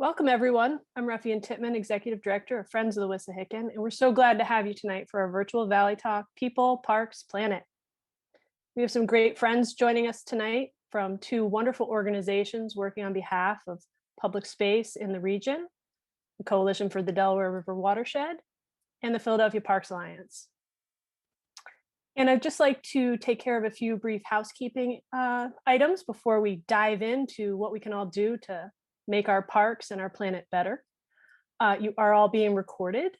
Welcome, everyone. I'm Ruffian Tittman, Executive Director of Friends of the Wissahickon, and we're so glad to have you tonight for our virtual Valley Talk, People, Parks, Planet. We have some great friends joining us tonight from two wonderful organizations working on behalf of public space in the region, the Coalition for the Delaware River Watershed, and the Philadelphia Parks Alliance. And I'd just like to take care of a few brief housekeeping items before we dive into what we can all do to make our parks and our planet better. You are all being recorded,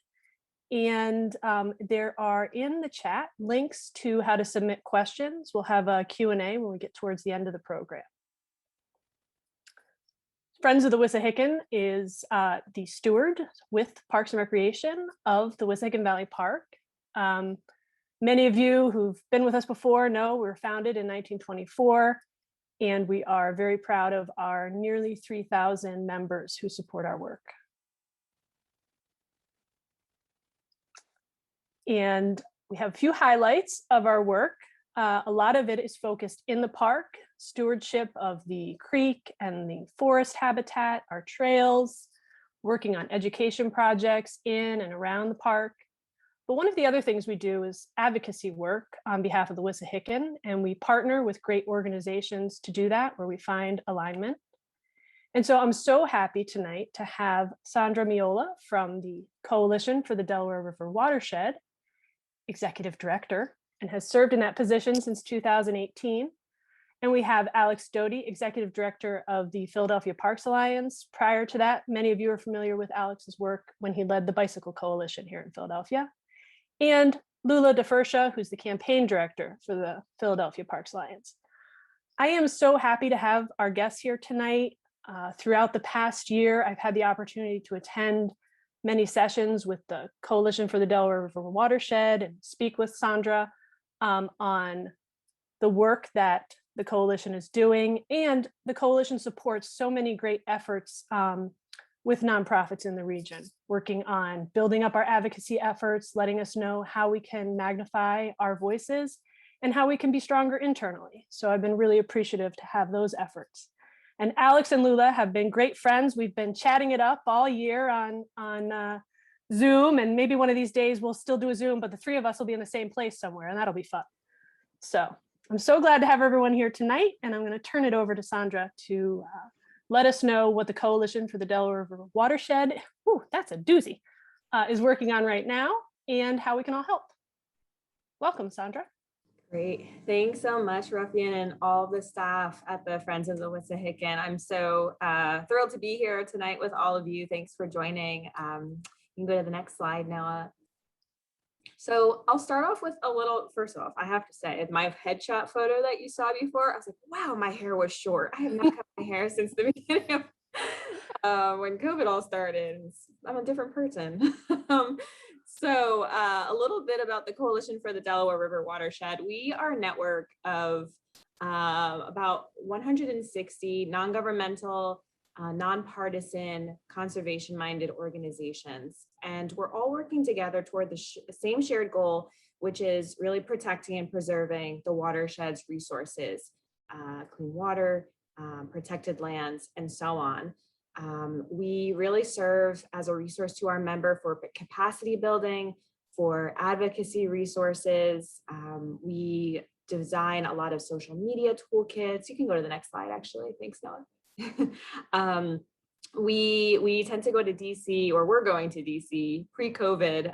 and there are in the chat links to how to submit questions. We'll have a Q&A when we get towards the end of the program. Friends of the Wissahickon is the steward with Parks and Recreation of the Wissahickon Valley Park. Many of you who've been with us before know we were founded in 1924. And we are very proud of our nearly 3,000 members who support our work. And we have a few highlights of our work. A lot of it is focused in the park, stewardship of the creek and the forest habitat, our trails, working on education projects in and around the park. But one of the other things we do is advocacy work on behalf of the Wissahickon, and we partner with great organizations to do that where we find alignment. And so I'm so happy tonight to have Sandra Miola from the Coalition for the Delaware River Watershed, Executive Director, and has served in that position since 2018. And we have Alex Doty, Executive Director of the Philadelphia Parks Alliance. Prior to that, many of you are familiar with Alex's work when he led the Bicycle Coalition here in Philadelphia. And Lula DeFersha, who's the campaign director for the Philadelphia Parks Alliance. I am so happy to have our guests here tonight. Throughout the past year, I've had the opportunity to attend many sessions with the Coalition for the Delaware River Watershed and speak with Sandra on the work that the coalition is doing. And the coalition supports so many great efforts with nonprofits in the region, working on building up our advocacy efforts, letting us know how we can magnify our voices and how we can be stronger internally. So I've been really appreciative to have those efforts. And Alex and Lula have been great friends. We've been chatting it up all year on Zoom, and maybe one of these days we'll still do a Zoom, but the three of us will be in the same place somewhere, and that'll be fun. So I'm so glad to have everyone here tonight, and I'm going to turn it over to Sandra to let us know what the Coalition for the Delaware River Watershed, ooh, that's a doozy, is working on right now and how we can all help. Welcome, Sandra. Great. Thanks so much, Ruffian, and all the staff at the Friends of the Wissahickon. I'm so thrilled to be here tonight with all of you. Thanks for joining. You can go to the next slide, Noah. So I'll start off with a little, first off, I have to say, my headshot photo that you saw before, I was like, wow, my hair was short. I have not cut my hair since the beginning of when COVID all started. I'm a different person. So a little bit about the Coalition for the Delaware River Watershed. We are a network of about 160 non-governmental, nonpartisan, conservation-minded organizations. And we're all working together toward the same shared goal, which is really protecting and preserving the watershed's resources, clean water, protected lands, and so on. We really serve as a resource to our member for capacity building, for advocacy resources. We design a lot of social media toolkits. You can go to the next slide, actually. Thanks, Noah. We tend to go to DC, or we're going to DC pre-COVID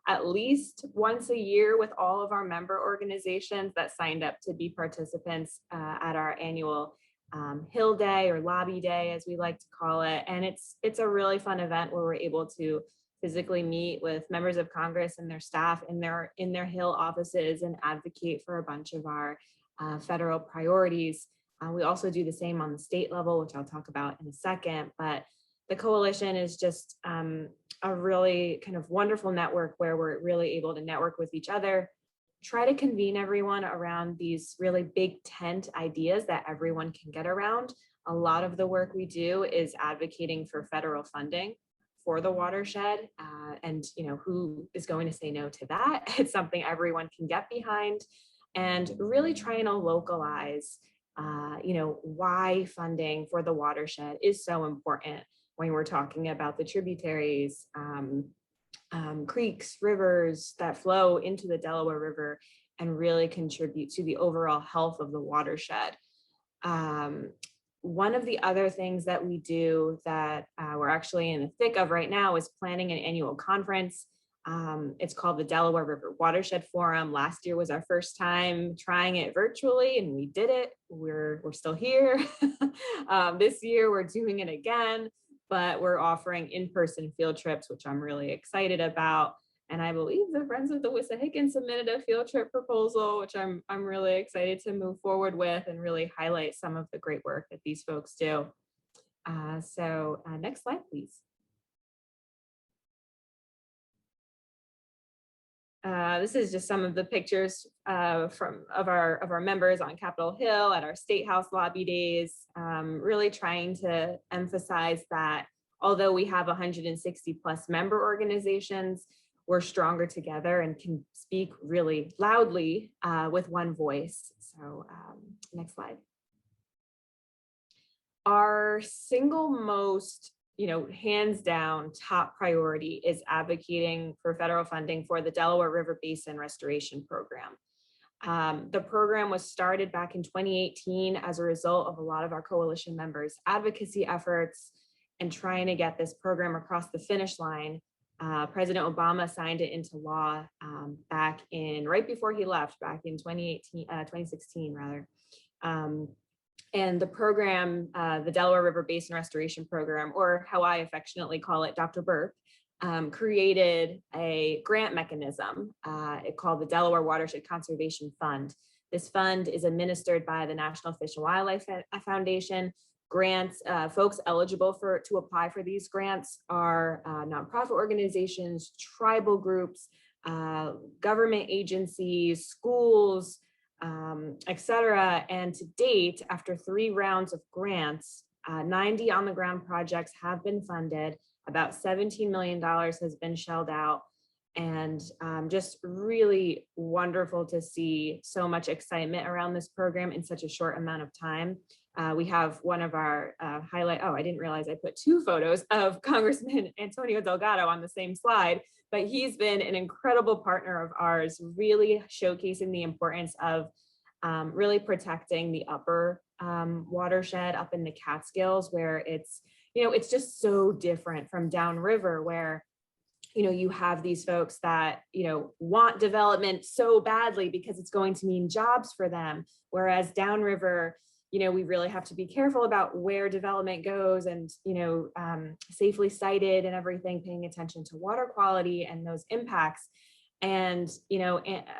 at least once a year with all of our member organizations that signed up to be participants at our annual Hill Day, or Lobby Day, as we like to call it. And it's a really fun event where we're able to physically meet with members of Congress and their staff in their Hill offices and advocate for a bunch of our federal priorities. We also do the same on the state level, which I'll talk about in a second. But the coalition is just a really kind of wonderful network where we're really able to network with each other, try to convene everyone around these really big tent ideas that everyone can get around. A lot of the work we do is advocating for federal funding for the watershed, and who is going to say no to that? It's something everyone can get behind, and really trying to localize why funding for the watershed is so important. when we're talking about the tributaries, creeks, rivers that flow into the Delaware River and really contribute to the overall health of the watershed. One of the other things that we do that we're actually in the thick of right now is planning an annual conference. It's called the Delaware River Watershed Forum. Last year was our first time trying it virtually, and we did it. We're still here. This year we're doing it again, but we're offering in-person field trips, which I'm really excited about. And I believe the Friends of the Wissahickon submitted a field trip proposal, which I'm really excited to move forward with and really highlight some of the great work that these folks do. Next slide, please. This is just some of the pictures of our members on Capitol Hill at our State House lobby days, really trying to emphasize that although we have 160 plus member organizations, we're stronger together and can speak really loudly with one voice. So next slide. Our single most, hands down top priority is advocating for federal funding for the Delaware River Basin Restoration Program. The program was started back in 2018 as a result of a lot of our coalition members' advocacy efforts and trying to get this program across the finish line. President Obama signed it into law right before he left, back in 2016 rather. And the program, the Delaware River Basin Restoration Program, or how I affectionately call it, Dr. Burke, created a grant mechanism called the Delaware Watershed Conservation Fund. This fund is administered by the National Fish and Wildlife Foundation. Grants, folks eligible to apply for these grants are nonprofit organizations, tribal groups, government agencies, schools, etc. And to date, after 3 rounds of grants, 90 on the ground projects have been funded. About $17 million has been shelled out, and just really wonderful to see so much excitement around this program in such a short amount of time. We have one of our I didn't realize I put 2 photos of Congressman Antonio Delgado on the same slide, but he's been an incredible partner of ours, really showcasing the importance of really protecting the upper watershed up in the Catskills, where it's just so different from downriver, where you have these folks that want development so badly because it's going to mean jobs for them, whereas downriver, we really have to be careful about where development goes and, safely sited and everything, paying attention to water quality and those impacts. And,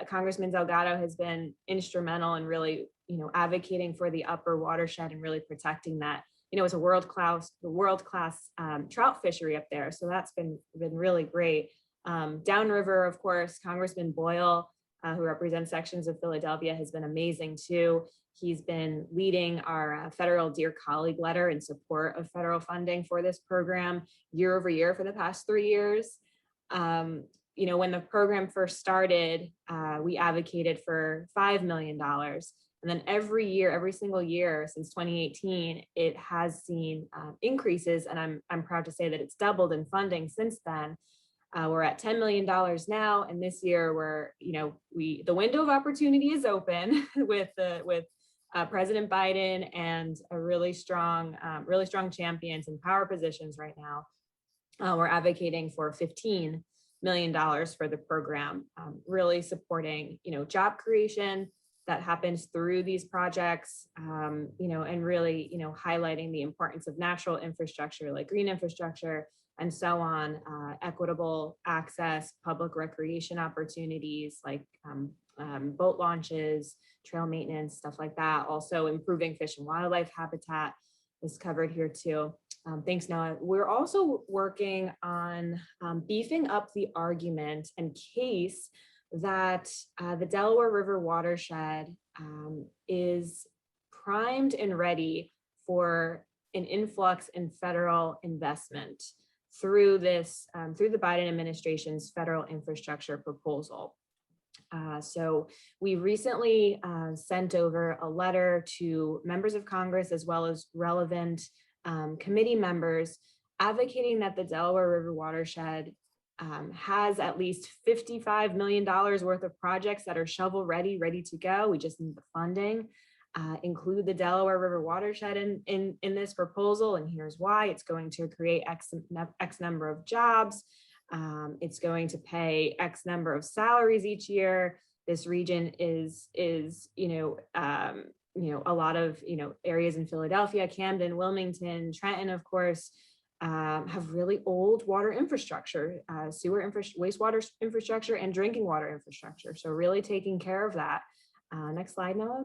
Congressman Delgado has been instrumental in really, advocating for the upper watershed and really protecting that. It's a world-class trout fishery up there. So that's been really great. Downriver, of course, Congressman Boyle, who represents sections of Philadelphia, has been amazing too. He's been leading our federal Dear Colleague letter in support of federal funding for this program year over year for the past 3 years. When the program first started, we advocated for $5 million. And then every single year since 2018, it has seen increases. And I'm proud to say that it's doubled in funding since then. We're at $10 million now. And this year the window of opportunity is open with President Biden and a really strong champions in power positions right now. We're advocating for $15 million for the program, really supporting, job creation that happens through these projects, and really, highlighting the importance of natural infrastructure like green infrastructure and so on, equitable access, public recreation opportunities like boat launches, trail maintenance, stuff like that. Also improving fish and wildlife habitat is covered here too. Thanks, Noah. We're also working on beefing up the argument and case that the Delaware River Watershed is primed and ready for an influx in federal investment through the Biden administration's federal infrastructure proposal. So we recently sent over a letter to members of Congress as well as relevant committee members advocating that the Delaware River Watershed has at least $55 million worth of projects that are shovel ready to go. We just need the funding. Include the Delaware River Watershed in this proposal, and here's why. It's going to create X number of jobs. It's going to pay X number of salaries each year. This region is a lot of areas in Philadelphia, Camden, Wilmington, Trenton, of course, have really old water infrastructure, wastewater infrastructure, and drinking water infrastructure. So really taking care of that. Next slide, Noah.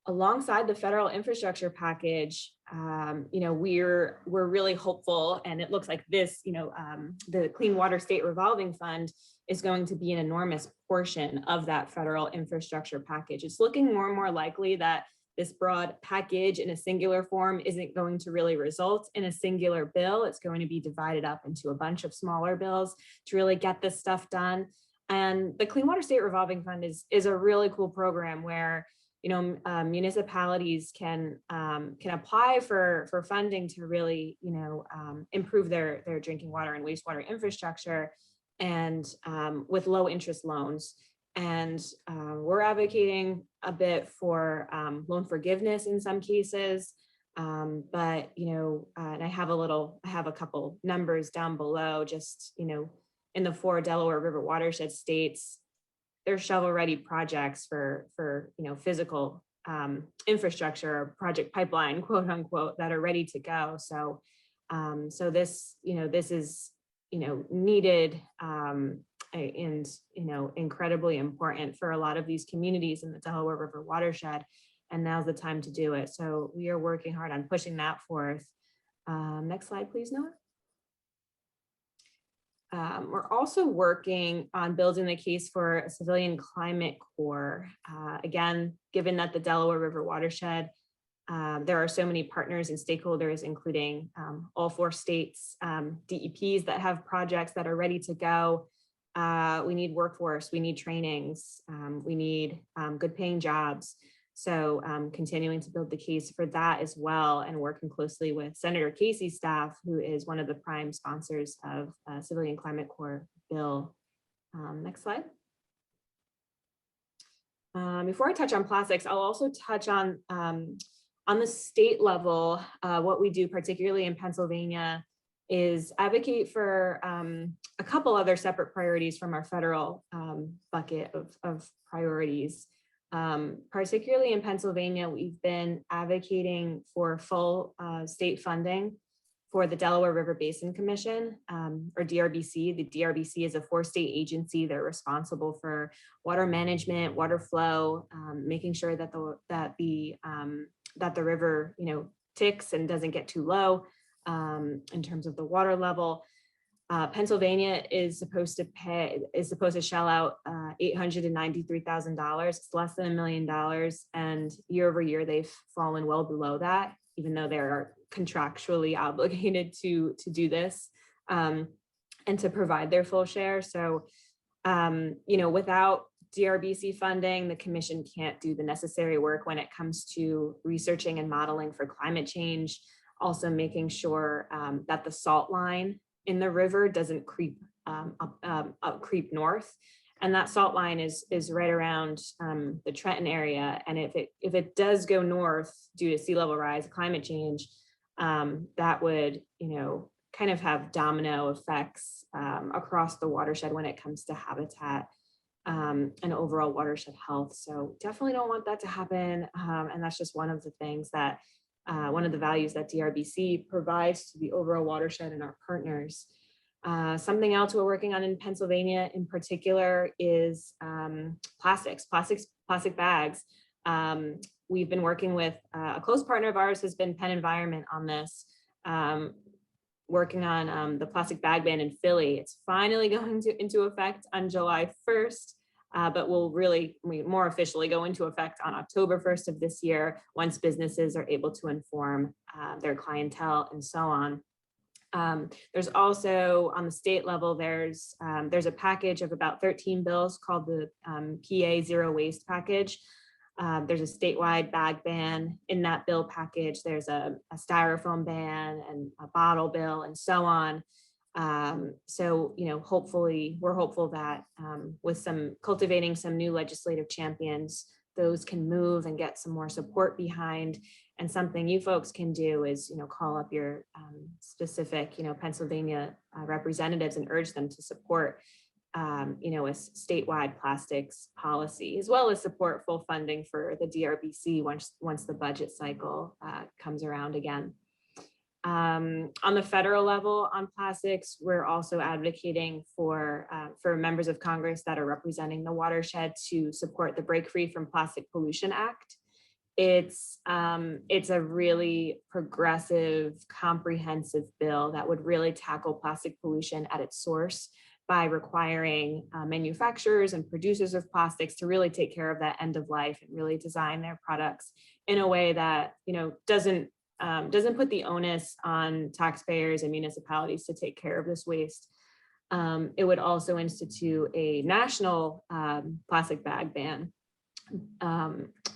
Alongside the federal infrastructure package, we're really hopeful, and it looks like this, the Clean Water State Revolving Fund is going to be an enormous portion of that federal infrastructure package. It's looking more and more likely that this broad package in a singular form isn't going to really result in a singular bill. It's going to be divided up into a bunch of smaller bills to really get this stuff done. And the Clean Water State Revolving Fund is a really cool program where municipalities can apply for funding to really improve their drinking water and wastewater infrastructure, and with low interest loans. And we're advocating a bit for loan forgiveness in some cases, but and I have a couple numbers down below. Just in the 4 Delaware River Watershed states, there's shovel-ready projects for physical infrastructure, project pipeline, quote unquote, that are ready to go. So this is needed and incredibly important for a lot of these communities in the Delaware River Watershed, and now's the time to do it. So we are working hard on pushing that forth. Next slide, please, Noah. We're also working on building the case for a civilian climate corps. Again, given that the Delaware River Watershed, there are so many partners and stakeholders, including all 4 states, DEPs that have projects that are ready to go. We need workforce, we need trainings, we need good paying jobs. So continuing to build the case for that as well, and working closely with Senator Casey's staff, who is one of the prime sponsors of Civilian Climate Corps bill. Next slide. Before I touch on plastics, I'll also touch on the state level. What we do, particularly in Pennsylvania, is advocate for a couple other separate priorities from our federal bucket of priorities. Particularly in Pennsylvania, we've been advocating for full state funding for the Delaware River Basin Commission, or DRBC. The DRBC is a 4-state agency. They're responsible for water management, water flow, making sure that the river ticks and doesn't get too low in terms of the water level. Pennsylvania is supposed to shell out $893,000. It's less than $1 million, and year over year they've fallen well below that, even though they're contractually obligated to do this and to provide their full share. So, without DRBC funding, the commission can't do the necessary work when it comes to researching and modeling for climate change. Also making sure that the salt line in the river doesn't creep north, and that salt line is right around the Trenton area. And if it does go north due to sea level rise, climate change, that would kind of have domino effects across the watershed when it comes to habitat and overall watershed health. So definitely don't want that to happen, and that's just one of the things that one of the values that DRBC provides to the overall watershed and our partners. Something else we're working on in Pennsylvania in particular is plastic bags. We've been working with a close partner of ours has been Penn Environment on this, working on the plastic bag ban in Philly. It's finally going into effect on July 1st. But will really more officially go into effect on October 1st of this year, once businesses are able to inform their clientele and so on. There's also, on the state level, there's a package of about 13 bills called the PA Zero Waste Package. There's a statewide bag ban in that bill package. There's a styrofoam ban and a bottle bill and so on. So, hopefully we're hopeful that with cultivating some new legislative champions, those can move and get some more support behind. And something you folks can do is, call up your specific, Pennsylvania representatives and urge them to support a statewide plastics policy, as well as support full funding for the DRBC once the budget cycle comes around again. On the federal level on plastics, we're also advocating for members of Congress that are representing the watershed to support the Break Free from Plastic Pollution Act. It's a really progressive, comprehensive bill that would really tackle plastic pollution at its source by requiring manufacturers and producers of plastics to really take care of that end of life and really design their products in a way that doesn't put the onus on taxpayers and municipalities to take care of this waste. It would also institute a national plastic bag ban.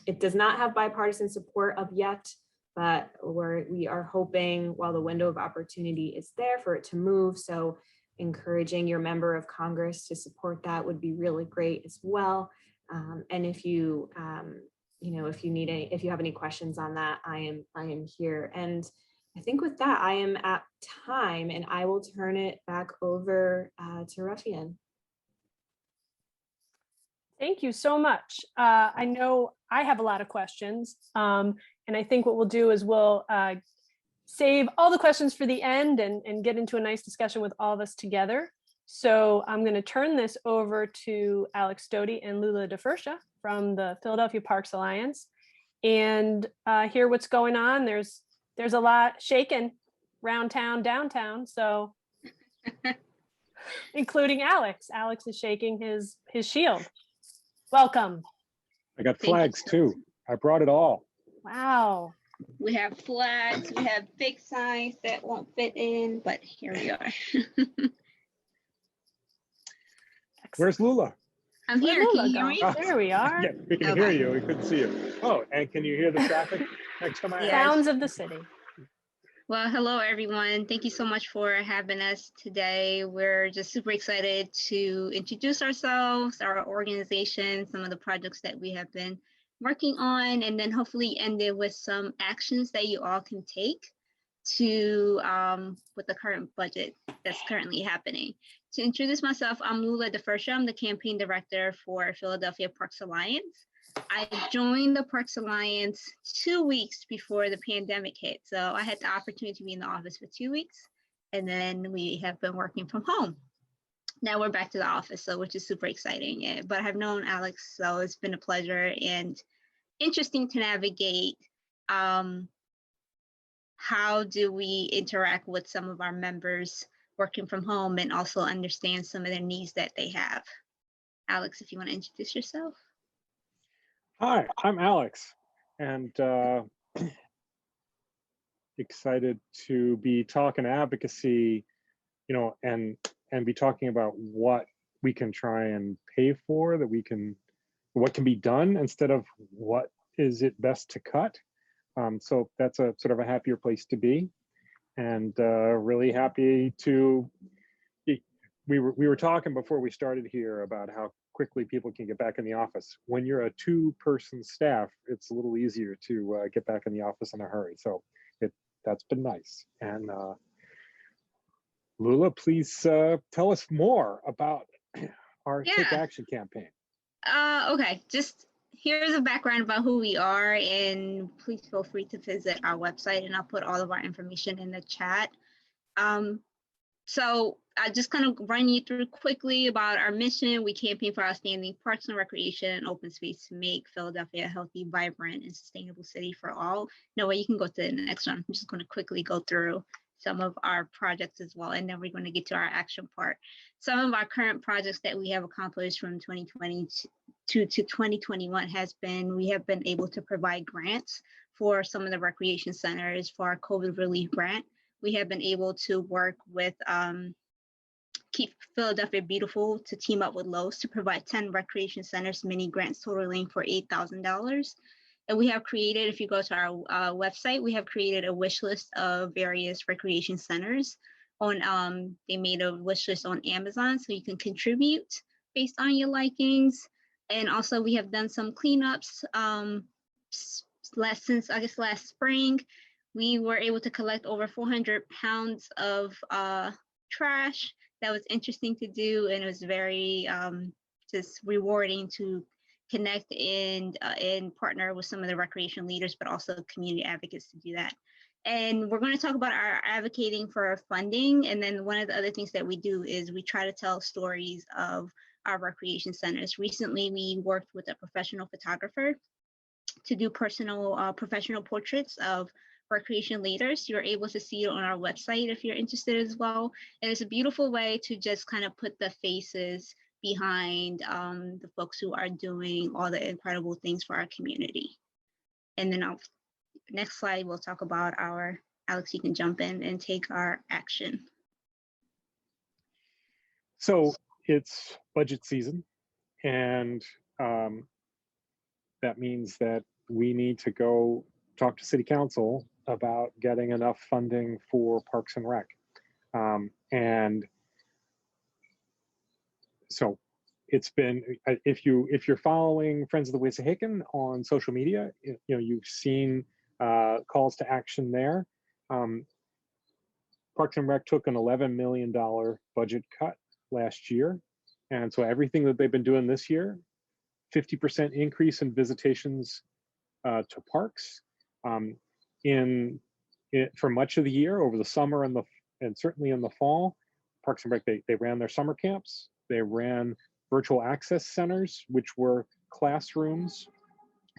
It does not have bipartisan support of yet, but we are hoping, while the window of opportunity is there, for it to move. So encouraging your member of Congress to support that would be really great as well. And if you if you have any questions on that, I am here. And I think with that, I am at time, and I will turn it back over to Ruffian. Thank you so much. I know I have a lot of questions, and I think what we'll do is we'll save all the questions for the end and get into a nice discussion with all of us together. So I'm going to turn this over to Alex Doty and Lula DeFursha from the Philadelphia Parks Alliance and hear what's going on. There's a lot shaking around town, downtown, so including Alex. Alex is shaking his shield. Welcome. I got flags too. I brought it all. Wow. We have flags, we have big signs that won't fit in, but here we are. Where's Lula? I'm here. Where'd Can you Lula hear me? go? There we are. Yeah, we can hear you. We couldn't see you. Oh, and can you hear the traffic next to my house? Sounds of the city. Well, hello everyone. Thank you so much for having us today. We're just super excited to introduce ourselves, our organization, some of the projects that we have been working on, and then hopefully end it with some actions that you all can take to with the current budget that's currently happening. To introduce myself, I'm Lula DeFursha. I'm the campaign director for Philadelphia Parks Alliance. I joined the Parks Alliance 2 weeks before the pandemic hit. So I had the opportunity to be in the office for 2 weeks, and then we have been working from home. Now we're back to the office, so which is super exciting. But I've known Alex, so it's been a pleasure and interesting to navigate. How do we interact with some of our members working from home and also understand some of their needs that they have? Alex, if you want to introduce yourself. Hi, I'm Alex, and excited to be talking advocacy, and be talking about what we can try and pay for, what can be done instead of what is it best to cut. So that's a sort of a happier place to be, and really happy to. We were talking before we started here about how quickly people can get back in the office. When you're a 2-person staff, it's a little easier to get back in the office in a hurry. So that's been nice. And Lula, please tell us more about our Take Action campaign. Okay, just here's a background about who we are, and please feel free to visit our website, and I'll put all of our information in the chat. So I just kind of run you through quickly about our mission. We campaign for outstanding parks and recreation and open space to make Philadelphia a healthy, vibrant, and sustainable city for all. No way, you can go to the next one. I'm just going to quickly go through some of our projects as well, and then we're going to get to our action part. Some of our current projects that we have accomplished from 2020 to 2021 has been, we have been able to provide grants for some of the recreation centers for our COVID relief grant. We have been able to work with Keep Philadelphia Beautiful to team up with Lowe's to provide 10 recreation centers mini grants totaling for $8,000. And we have created, if you go to our website, we have created a wish list of various recreation centers. They made a wish list on Amazon, so you can contribute based on your likings. And also we have done some cleanups since I guess last spring. We were able to collect over 400 pounds of trash. That was interesting to do, and it was very just rewarding to connect and partner with some of the recreation leaders, but also community advocates to do that. And we're going to talk about our advocating for funding. And then one of the other things that we do is we try to tell stories of our recreation centers. Recently, we worked with a professional photographer to do professional portraits of recreation leaders. You're able to see it on our website if you're interested as well. And it's a beautiful way to just kind of put the faces behind the folks who are doing all the incredible things for our community. And then next slide, we'll talk about Alex, you can jump in and take our action. So it's budget season, and that means that we need to go talk to City Council about getting enough funding for Parks and Rec. And so it's been, if you're following Friends of the Wissahickon on social media, you've seen calls to action there. Parks and Rec took an $11 million budget cut last year. And so everything that they've been doing this year, 50% increase in visitations to parks. For much of the year, over the summer and certainly in the fall, Parks and Rec, they ran their summer camps. They ran virtual access centers, which were classrooms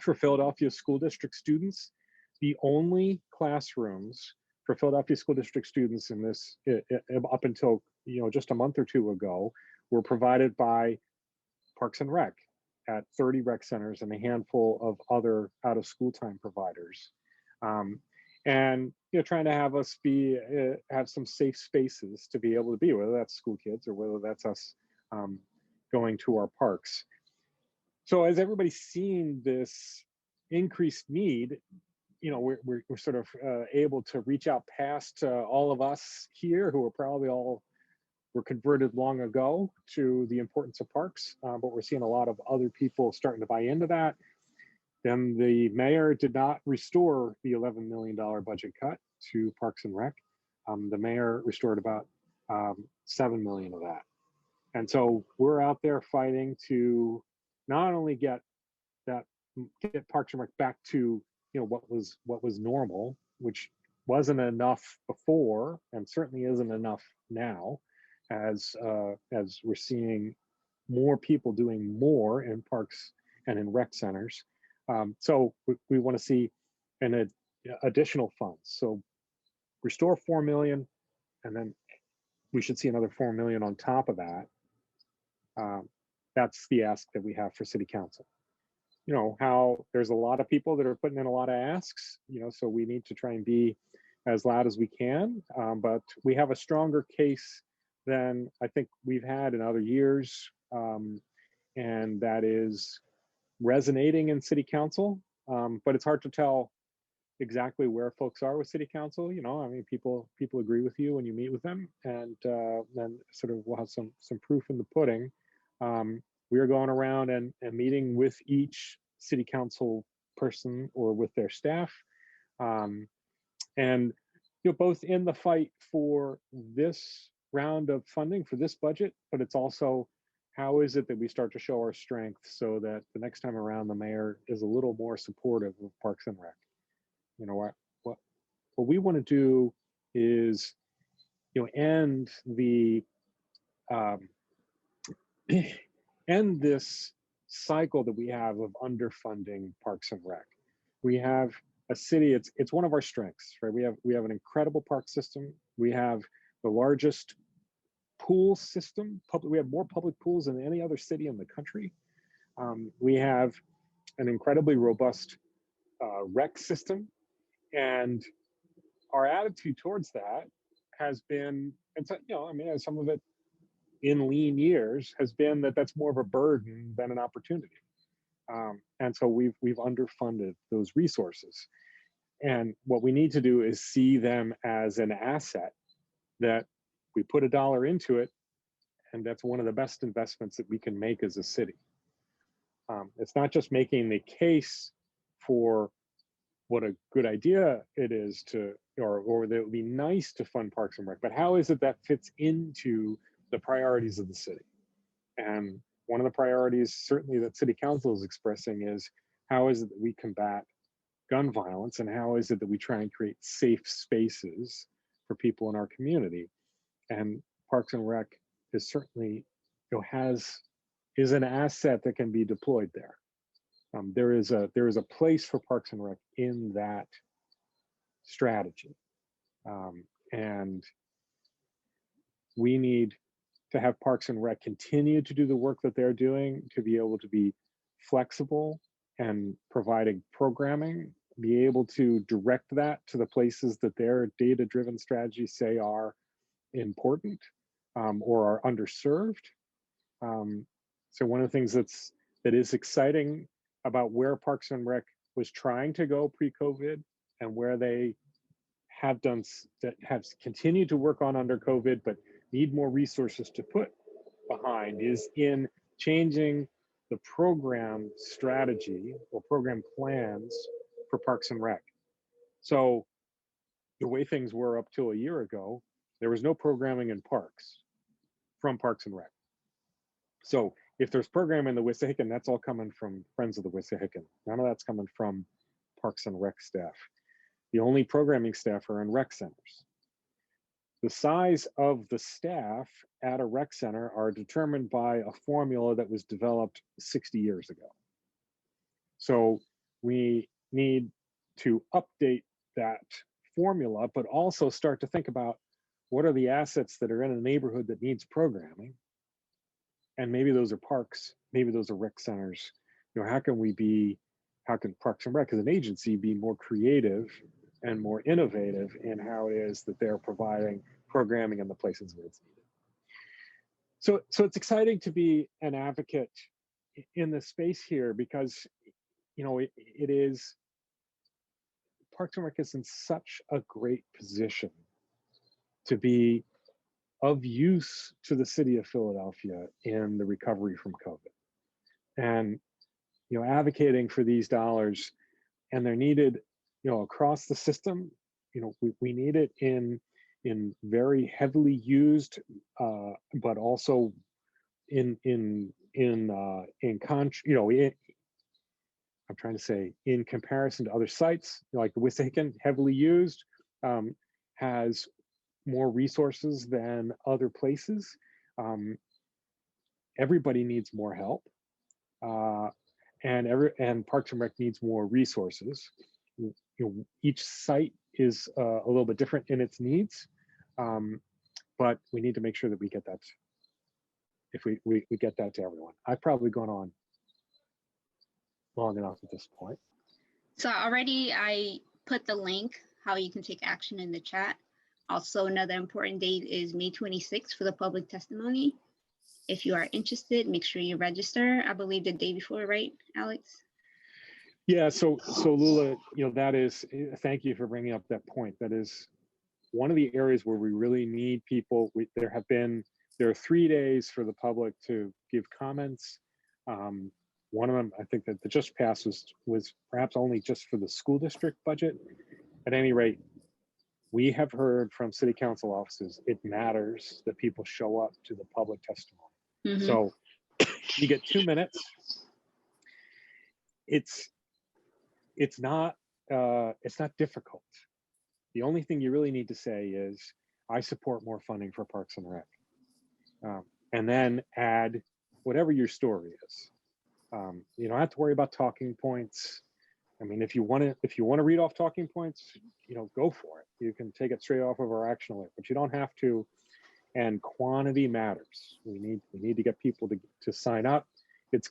for Philadelphia School District students. The only classrooms for Philadelphia School District students in this, up until just a month or two ago, were provided by Parks and Rec at 30 rec centers and a handful of other out-of-school time providers. And trying to have us have some safe spaces to be able to be, whether that's school kids or whether that's us going to our parks. So as everybody's seeing this increased need, we're sort of able to reach out past all of us here who are probably all were converted long ago to the importance of parks, but we're seeing a lot of other people starting to buy into that. Then the mayor did not restore the $11 million budget cut to Parks and Rec. The mayor restored about 7 million of that. And so we're out there fighting to not only get Parks and Rec back to what was normal, which wasn't enough before, and certainly isn't enough now, as we're seeing more people doing more in parks and in rec centers. So we want to see an additional funds. So restore 4 million, and then we should see another 4 million on top of that. That's the ask that we have for City Council. How there's a lot of people that are putting in a lot of asks, so we need to try and be as loud as we can, but we have a stronger case than I think we've had in other years, and that is resonating in City Council, but it's hard to tell exactly where folks are with City Council. I mean, people agree with you when you meet with them, and then sort of we'll have some proof in the pudding. We are going around and meeting with each City Council person or with their staff, and both in the fight for this round of funding for this budget, but it's also how is it that we start to show our strength so that the next time around the mayor is a little more supportive of Parks and Rec. What we want to do is end this cycle that we have of underfunding Parks and Rec. We have a city, it's one of our strengths, right? We have an incredible park system. We have the largest pool system. We have more public pools than any other city in the country. We have an incredibly robust rec system, and our attitude towards that has been, and so, I mean, some of it in lean years has been that that's more of a burden than an opportunity. And so we've underfunded those resources. And what we need to do is see them as an asset that we put $1 into it, and that's one of the best investments that we can make as a city. It's not just making the case for what a good idea it is to, or that it would be nice to fund Parks and Rec, but how is it that fits into the priorities of the city? And one of the priorities certainly that City Council is expressing is how is it that we combat gun violence, and how is it that we try and create safe spaces for people in our community? And Parks and Rec is certainly, is an asset that can be deployed there. There is a place for Parks and Rec in that strategy, and we need to have Parks and Rec continue to do the work that they're doing, to be able to be flexible and providing programming, be able to direct that to the places that their data-driven strategies say are important or are underserved. So one of the things that is exciting about where Parks and Rec was trying to go pre-COVID, and where they have continued to work on under COVID, but need more resources to put behind, is in changing the program strategy or program plans for Parks and Rec. So the way things were up till a year ago, there was no programming in parks from Parks and Rec. So if there's programming in the Wissahickon, that's all coming from Friends of the Wissahickon. None of that's coming from Parks and Rec staff. The only programming staff are in rec centers. The size of the staff at a rec center are determined by a formula that was developed 60 years ago. So we need to update that formula, but also start to think about what are the assets that are in a neighborhood that needs programming. And maybe those are parks, maybe those are rec centers. How can Parks and Rec as an agency be more creative and more innovative in how it is that they're providing programming in the places where it's needed? So it's exciting to be an advocate in the space here, because it is, Parks and Rec is in such a great position to be of use to the city of Philadelphia in the recovery from COVID. And advocating for these dollars, and they're needed across the system. We need it in very heavily used, but also in comparison to other sites, like the Wissahickon, heavily used, has more resources than other places. Everybody needs more help, and Parks and Rec needs more resources. Each site is a little bit different in its needs, but we need to make sure that we get that. If we get that to everyone. I've probably gone on long enough at this point. So already I put the link how you can take action in the chat. Also, another important date is May 26th for the public testimony. If you are interested, make sure you register. I believe the day before, right, Alex? Yeah, so Lula, that is, thank you for bringing up that point. That is one of the areas where we really need people. There are 3 days for the public to give comments. One of them, I think that the just passed was perhaps only just for the school district budget. At any rate, we have heard from city council offices, it matters that people show up to the public testimony. Mm-hmm. So you get 2 minutes. It's not difficult. The only thing you really need to say is, I support more funding for Parks and Rec. And then add whatever your story is. You don't have to worry about talking points. I mean, if you want to read off talking points, go for it. You can take it straight off of our action alert, but you don't have to. And quantity matters. We need to get people to sign up. It's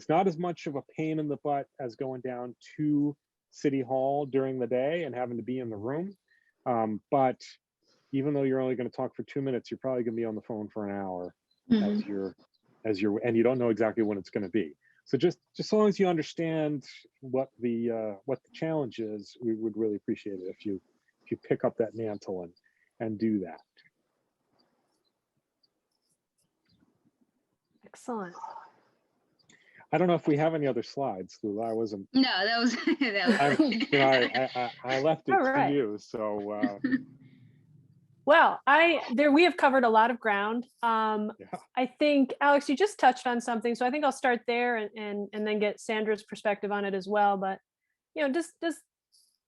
not as much of a pain in the butt as going down to City Hall during the day and having to be in the room. But even though you're only going to talk for 2 minutes, you're probably going to be on the phone for an hour Mhm. as your and you don't know exactly when it's going to be. So just so long as you understand what the challenge is, we would really appreciate it if you pick up that mantle and do that. Excellent. I don't know if we have any other slides, Lula. I wasn't. No, that was I left it All to right. you. So Well, we have covered a lot of ground. yeah. I think, Alex, you just touched on something, so I think I'll start there and then get Sandra's perspective on it as well. But just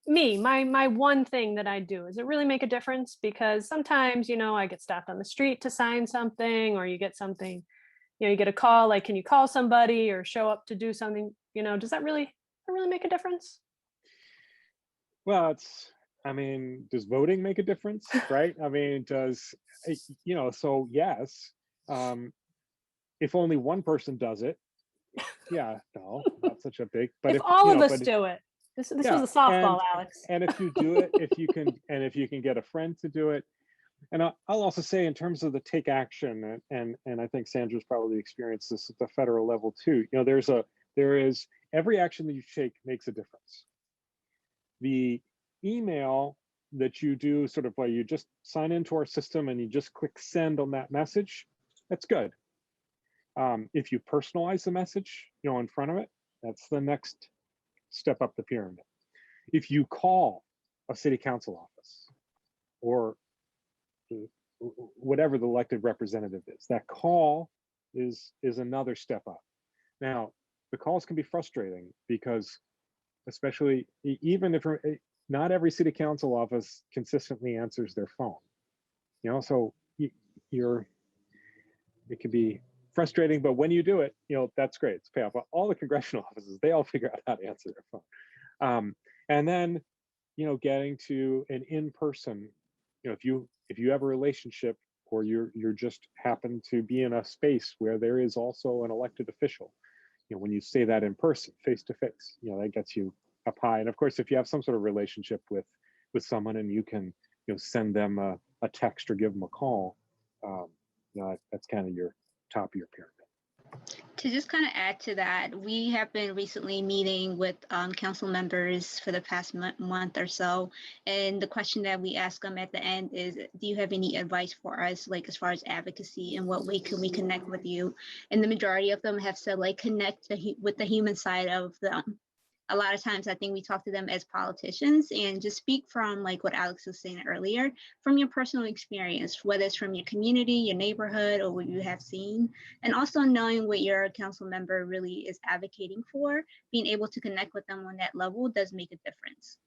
my one thing that I do, does it really make a difference? Because sometimes I get stopped on the street to sign something, or you get something, you get a call like, can you call somebody or show up to do something? Does that really make a difference? Well, does voting make a difference, right? So yes, if only one person does it, yeah, no, not such a big, but if all of us but do it, this yeah, was a softball, Alex. and if you do it, if you can get a friend to do it. And I'll also say, in terms of the take action, and I think Sandra's probably experienced this at the federal level too. There is every action that you take makes a difference. The email that you do, sort of like you just sign into our system and you just click send on that message, that's good. If you personalize the message, in front of it, that's the next step up the pyramid. If you call a city council office or whatever the elected representative is, that call is another step up. Now, the calls can be frustrating because, especially even if not every city council office consistently answers their phone, so it can be frustrating, but when you do it, that's great. It's payoff. All the congressional offices, they all figure out how to answer their phone. And then, getting to an in-person, if you have a relationship, or you're just happen to be in a space where there is also an elected official, when you say that in person, face to face, that gets you up high. And of course, if you have some sort of relationship with someone and you can, send them a text or give them a call, that's kind of your top of your pyramid. To just kind of add to that, we have been recently meeting with council members for the past month or so. And the question that we ask them at the end is, do you have any advice for us, like as far as advocacy, and what way can we connect with you? And the majority of them have said, like, connect with the human side of them. A lot of times I think we talk to them as politicians, and just speak from, like what Alex was saying earlier, from your personal experience, whether it's from your community, your neighborhood, or what you have seen. And also knowing what your council member really is advocating for, being able to connect with them on that level does make a difference.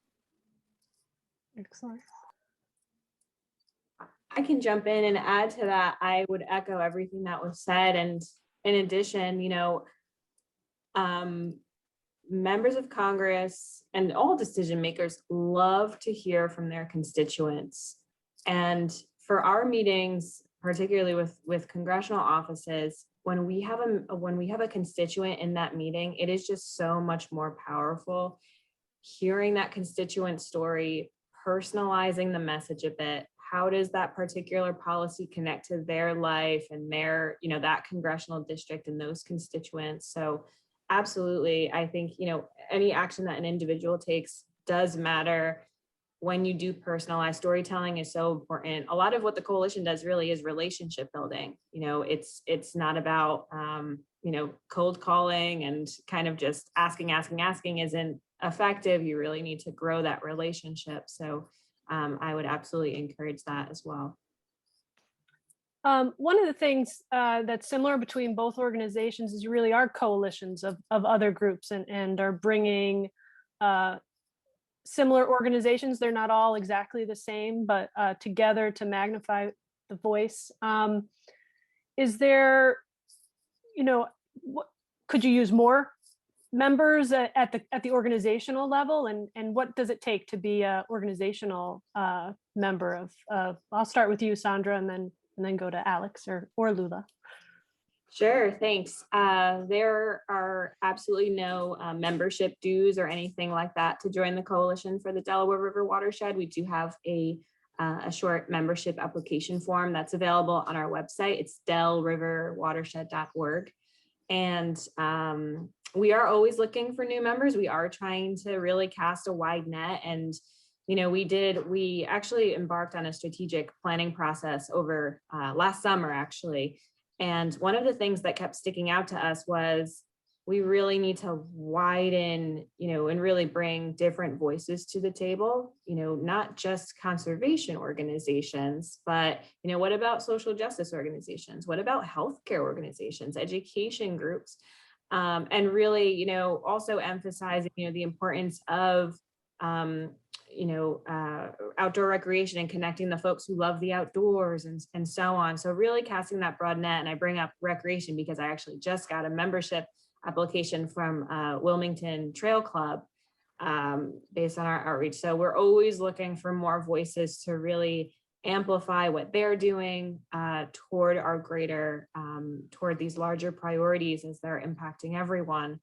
Excellent. I can jump in and add to that. I would echo everything that was said. And in addition, members of Congress and all decision makers love to hear from their constituents. And for our meetings, particularly with congressional offices, when we have a constituent in that meeting, it is just so much more powerful hearing that constituent story, personalizing the message a bit. How does that particular policy connect to their life and their, that congressional district and those constituents? So absolutely, I think, any action that an individual takes does matter. When you do personalized storytelling is so important. A lot of what the coalition does really is relationship building. It's not about, cold calling and kind of just asking isn't effective. You really need to grow that relationship. So I would absolutely encourage that as well. One of the things that's similar between both organizations is you really are coalitions of other groups and are bringing similar organizations. They're not all exactly the same, but together to magnify the voice. Is there, could you use more members at the organizational level, and what does it take to be a organizational member of I'll start with you, Sandra, and then go to Alex or Lula. Sure, thanks. There are absolutely no membership dues or anything like that to join the coalition for the Delaware River Watershed. We do have a a short membership application form that's available on our website. It's delriverwatershed.org. And we are always looking for new members. We are trying to really cast a wide net. And, you know, we actually embarked on a strategic planning process over last summer, actually. And one of the things that kept sticking out to us was we really need to widen, you know, and really bring different voices to the table, you know, not just conservation organizations, but, you know, what about social justice organizations? What about healthcare organizations, education groups? And really, you know, also emphasizing, you know, the importance of, outdoor recreation and connecting the folks who love the outdoors and so on. So really casting that broad net. And I bring up recreation because I actually just got a membership application from Wilmington Trail Club based on our outreach. So we're always looking for more voices to really amplify what they're doing toward our greater, toward these larger priorities as they're impacting everyone.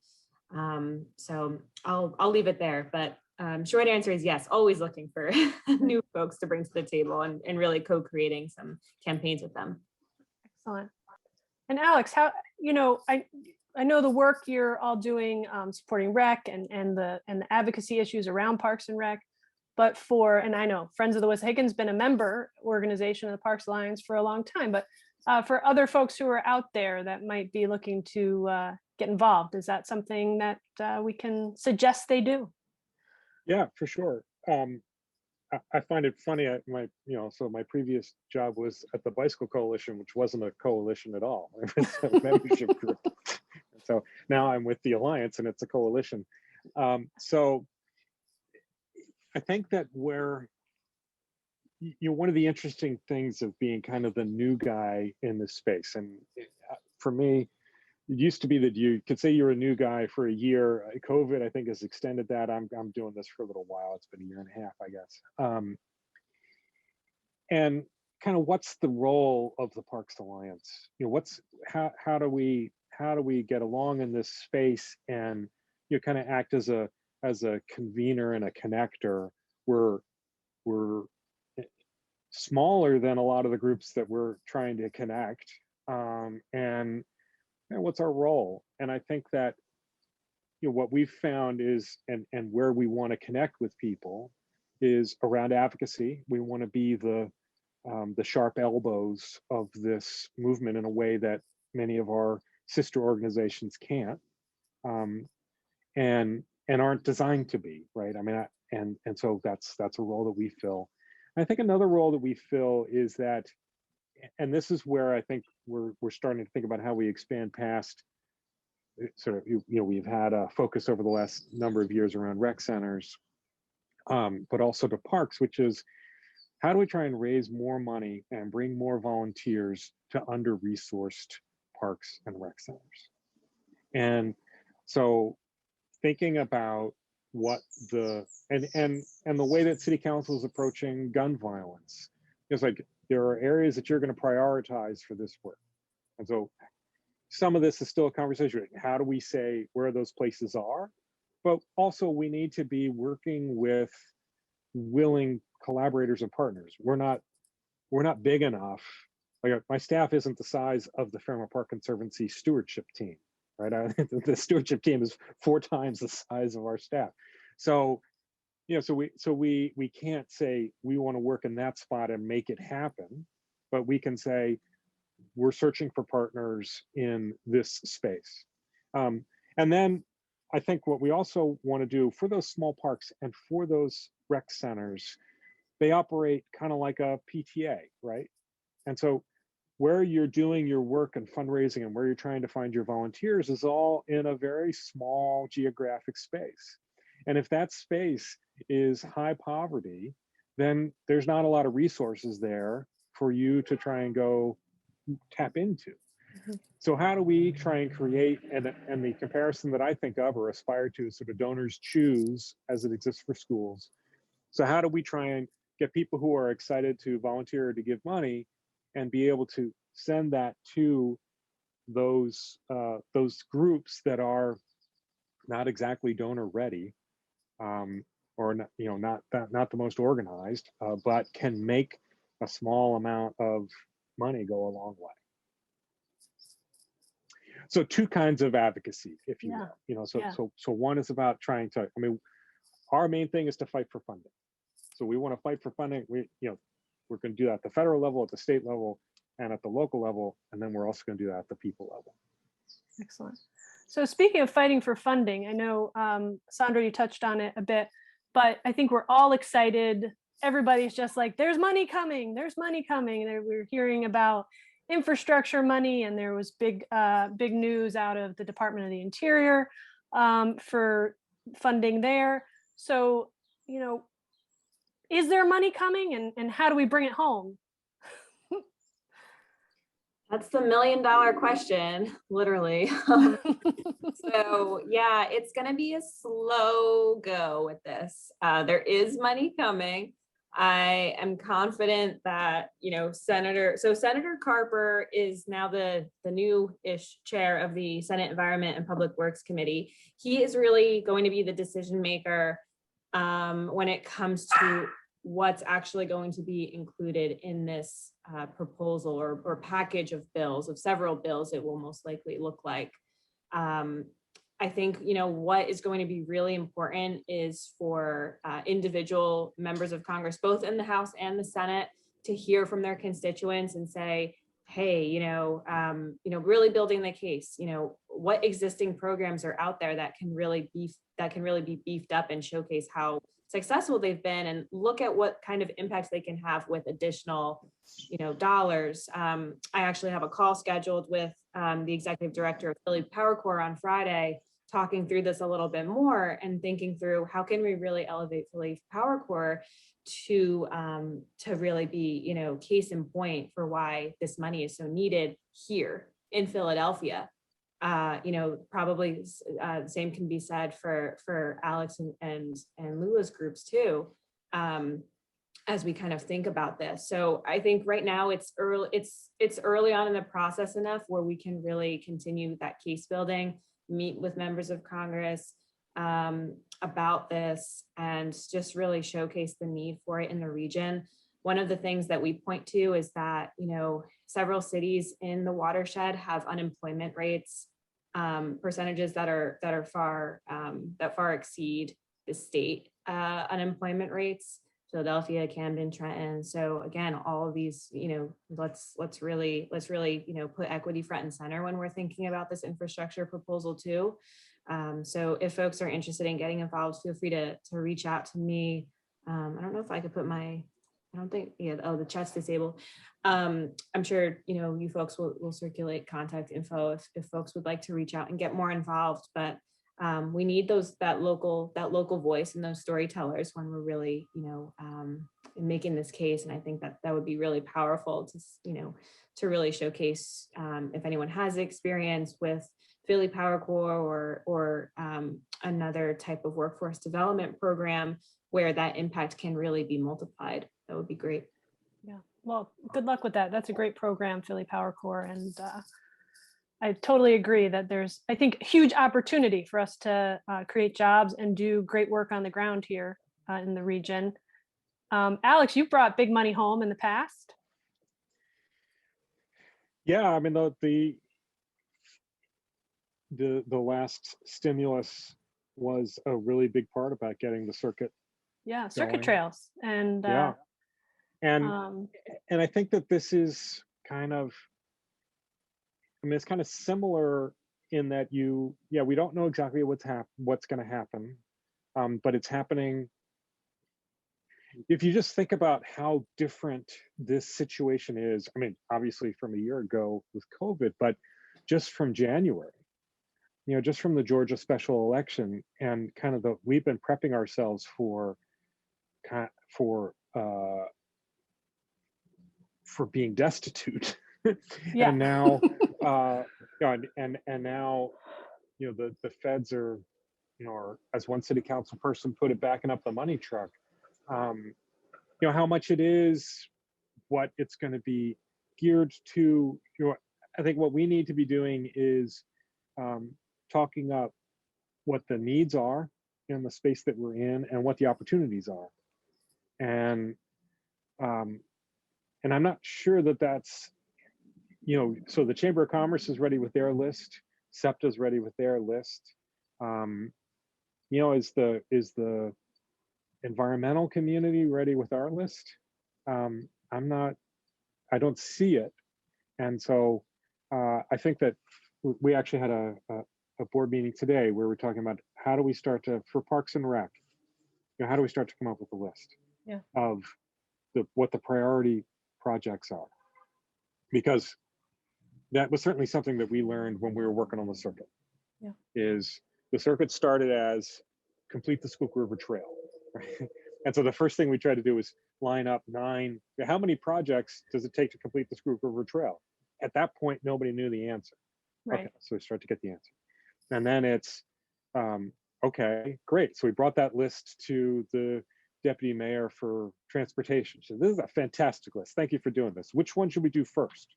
So I'll leave it there, but short answer is yes, always looking for new folks to bring to the table and really co-creating some campaigns with them. Excellent. And Alex, how, you know, I know the work you're all doing supporting rec and the advocacy issues around Parks and Rec, but and I know Friends of the Wissahickons been a member organization of the Parks Alliance for a long time, but for other folks who are out there that might be looking to get involved, is that something that we can suggest they do? Yeah, for sure. I find it funny. So my previous job was at the Bicycle Coalition, which wasn't a coalition at all. It was a membership group. So now I'm with the Alliance, and it's a coalition. So I think that one of the interesting things of being kind of the new guy in this space, and for me, it used to be that you could say you're a new guy for a year. COVID, I think, has extended that. I'm doing this for a little while. It's been a year and a half, I guess. And kind of what's the role of the Parks Alliance? You know, how do we get along in this space and, you know, kind of act as a convener and a connector? We're smaller than a lot of the groups that we're trying to connect, and what's our role? And I think that, you know, what we've found is, and where we want to connect with people is around advocacy. We want to be the sharp elbows of this movement in a way that many of our sister organizations can't, and aren't designed to be, right? I mean, and so that's a role that we fill. And I think another role that we fill is that, and this is where I think we're starting to think about how we expand past sort of, you know, we've had a focus over the last number of years around rec centers, but also to parks, which is how do we try and raise more money and bring more volunteers to under-resourced parks and rec centers? And so thinking about what and the way that city council is approaching gun violence, it's like there are areas that you're going to prioritize for this work. And so some of this is still a conversation. How do we say where those places are? But also we need to be working with willing collaborators and partners. We're not big enough. Like my staff isn't the size of the Fairmont Park Conservancy stewardship team, right? The stewardship team is 4 times the size of our staff. So, you know, so we can't say we want to work in that spot and make it happen, but we can say we're searching for partners in this space. And then I think what we also want to do for those small parks and for those rec centers, they operate kind of like a PTA, right? And so where you're doing your work and fundraising and where you're trying to find your volunteers is all in a very small geographic space. And if that space is high poverty, then there's not a lot of resources there for you to try and go tap into. Mm-hmm. So how do we try and create, and the comparison that I think of or aspire to is sort of donors choose as it exists for schools. So how do we try and get people who are excited to volunteer or to give money and be able to send that to those groups that are not exactly donor ready, or not the most organized, but can make a small amount of money go a long way. So two kinds of advocacy, if you will. So one is about trying to, our main thing is to fight for funding. So we want to fight for funding. We're going to do that at the federal level, at the state level, and at the local level, and then we're also going to do that at the people level. Excellent. So speaking of fighting for funding, I know, Sandra, you touched on it a bit, but I think we're all excited. Everybody's just like, there's money coming, there's money coming. We're hearing about infrastructure money, and there was big news out of the Department of the Interior for funding there. So, is there money coming, and how do we bring it home? That's the $1 million question, literally. So yeah, it's going to be a slow go with this. There is money coming. I am confident that, Senator Carper is now the new-ish chair of the Senate Environment and Public Works Committee. He is really going to be the decision maker when it comes to what's actually going to be included in this proposal or package of bills, of several bills it will most likely look like. I think, what is going to be really important is for individual members of Congress, both in the House and the Senate, to hear from their constituents and say, hey, really building the case, what existing programs are out there that can really be beefed up and showcase how successful they've been, and look at what kind of impacts they can have with additional, dollars. I actually have a call scheduled with the executive director of Philly Power Corps on Friday, talking through this a little bit more and thinking through how can we really elevate Philly Power Corps to really be, case in point for why this money is so needed here in Philadelphia. Probably the same can be said for Alex and Lula's groups too, as we kind of think about this. So I think right now it's early on in the process enough where we can really continue that case building, meet with members of Congress about this, and just really showcase the need for it in the region. One of the things that we point to is that, several cities in the watershed have unemployment rates, percentages that far exceed the state unemployment rates. Philadelphia, Camden, Trenton. So again, all of these, let's really, put equity front and center when we're thinking about this infrastructure proposal too. So if folks are interested in getting involved, feel free to reach out to me. I don't know if I could put the chat's disabled. I'm sure, you folks will circulate contact info if folks would like to reach out and get more involved, but we need that local voice and those storytellers when we're really, making this case. And I think that would be really powerful to really showcase if anyone has experience with Philly Power Corps or another type of workforce development program where that impact can really be multiplied. That would be great. Yeah, well, good luck with that. That's a great program, Philly Power Corps. And I totally agree that there's, I think, huge opportunity for us to create jobs and do great work on the ground here in the region. Alex, you've brought big money home in the past. Yeah, the last stimulus was a really big part about getting the circuit. Yeah, circuit going. trails. And yeah. And I think that this is kind of, it's kind of similar in that we don't know exactly what's going to happen, but it's happening. If you just think about how different this situation is, obviously from a year ago with COVID, but just from January, just from the Georgia special election, and kind of we've been prepping ourselves for being destitute. yeah. And now and now the feds are as one city council person put it, backing up the money truck. How much it is, what it's going to be geared to. I think what we need to be doing is talking up what the needs are in the space that we're in and what the opportunities are. And I'm not sure that that's, you know, so the Chamber of Commerce is ready with their list, SEPTA is ready with their list. You know, is the environmental community ready with our list? I don't see it. And so I think that we actually had a board meeting today where we're talking about how do we start to, for Parks and Rec, you know, how do we start to come up with a list of what the priority projects are? Because that was certainly something that we learned when we were working on the circuit. Is the circuit started as complete the Squeak River Trail, right? And so the first thing we tried to do was line up 9. How many projects does it take to complete the Squeak River Trail? At that point, nobody knew the answer. Right. Okay, so we start to get the answer. And then it's, okay, great. So we brought that list to the deputy mayor for transportation. So this is a fantastic list. Thank you for doing this. Which one should we do first?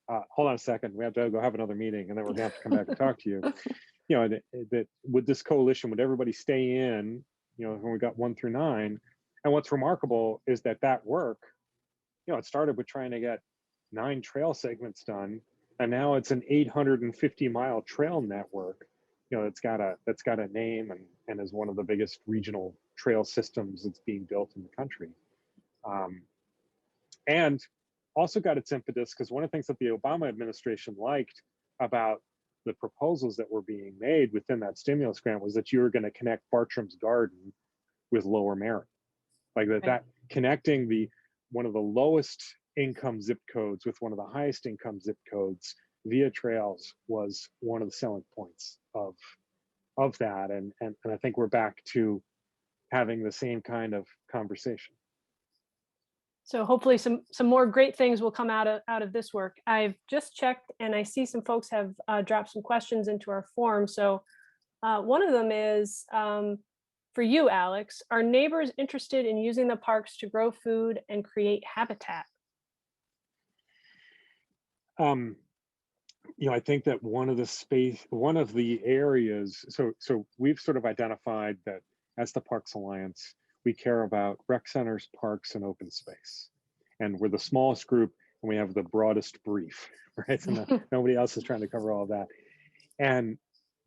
Hold on a second. We have to go have another meeting, and then we're going to have to come back and talk to you. You know, that with this coalition, would everybody stay in? You know, when we got 1 through 9, and what's remarkable is that work, you know, it started with trying to get 9 trail segments done, and now it's an 850-mile trail network. You know, that's got a name and is one of the biggest regional trail systems that's being built in the country, and also got its impetus because one of the things that the Obama administration liked about the proposals that were being made within that stimulus grant was that you were going to connect Bartram's Garden with Lower Merion, like that connecting one of the lowest income zip codes with one of the highest income zip codes via trails was one of the selling points of that, and I think we're back to having the same kind of conversation. So hopefully some more great things will come out of this work. I've just checked and I see some folks have dropped some questions into our forum. So one of them is for you, Alex. Are neighbors interested in using the parks to grow food and create habitat? You know, I think that one of the areas, so we've sort of identified that as the Parks Alliance, we care about rec centers, parks, and open space. And we're the smallest group and we have the broadest brief, right? And nobody else is trying to cover all of that. And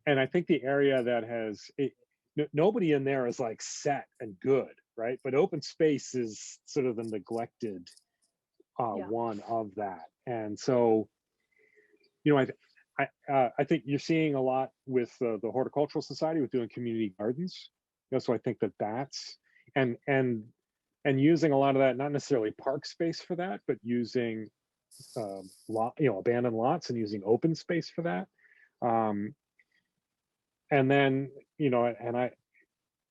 I think the area that has, nobody in there is like set and good, right? But open space is sort of the neglected one of that. And so, you know, I think you're seeing a lot with the Horticultural Society with doing community gardens. You know, so I think that's, and using a lot of that, not necessarily park space for that, but using abandoned lots and using open space for that. And then, you know,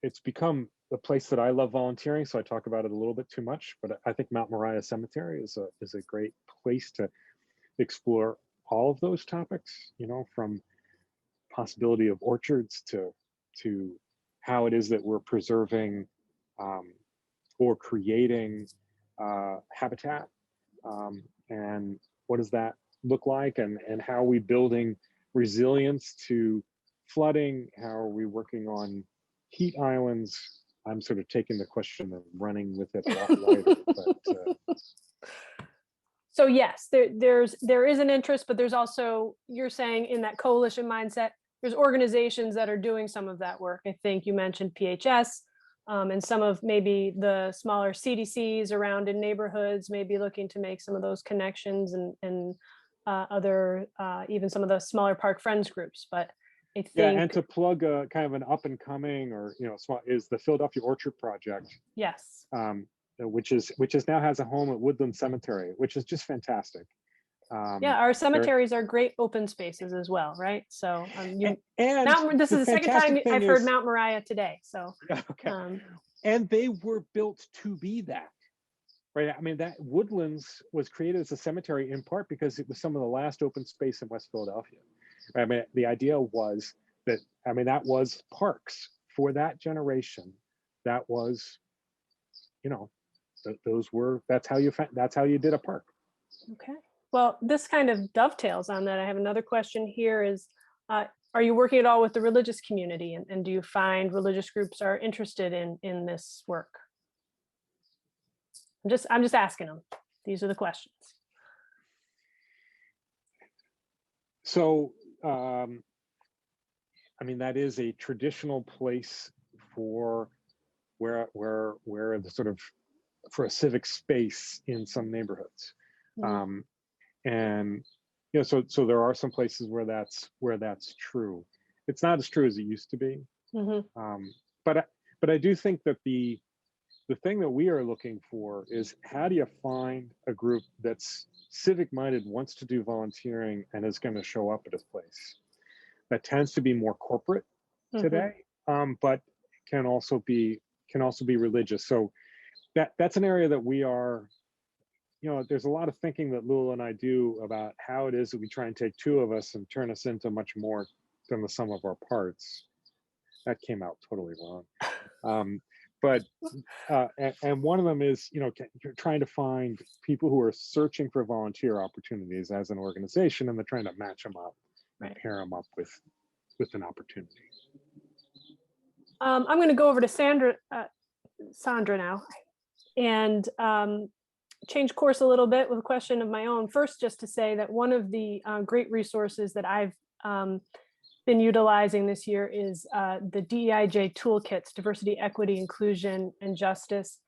it's become a place that I love volunteering, so I talk about it a little bit too much, but I think Mount Moriah Cemetery is a great place to explore all of those topics, you know, from possibility of orchards to how it is that we're preserving or creating habitat, and what does that look like, and how are we building resilience to flooding? How are we working on heat islands? I'm sort of taking the question and running with it a lot wider. But, so yes, there is an interest, but there's also, you're saying in that coalition mindset, there's organizations that are doing some of that work. I think you mentioned PHS, and some of maybe the smaller CDCs around in neighborhoods may be looking to make some of those connections, and other, even some of the smaller park friends groups. But I think, yeah, and to plug a kind of an up and coming, or is the Philadelphia Orchard Project. Yes. Which now has a home at Woodland Cemetery, which is just fantastic. Yeah, our cemeteries are great open spaces as well, right? So this is the second time I've heard Mount Moriah today. So okay, and they were built to be that, right? I mean, that Woodlands was created as a cemetery in part because it was some of the last open space in West Philadelphia. I mean, the idea was that, I mean, that was parks for that generation. That was, you know, that's how you did a park. Okay. Well, this kind of dovetails on that. I have another question here is, are you working at all with the religious community, and do you find religious groups are interested in this work? I'm just asking them. These are the questions. So, I mean, that is a traditional place for where the sort of for a civic space in some neighborhoods. Mhm. And you know, so there are some places where that's true. It's not as true as it used to be. Mhm. But I do think that the thing that we are looking for is, how do you find a group that's civic minded, wants to do volunteering, and is going to show up at a place that tends to be more corporate today, but can also be religious. So that's an area that we are, you know, there's a lot of thinking that Lula and I do about how it is that we try and take two of us and turn us into much more than the sum of our parts. That came out totally wrong. And one of them is, you know, you're trying to find people who are searching for volunteer opportunities as an organization, and they're trying to match them up and pair them up with an opportunity. I'm going to go over to Sandra now, and change course a little bit with a question of my own. First, just to say that one of the great resources that I've been utilizing this year is the DEIJ toolkits, diversity, equity, inclusion, and justice.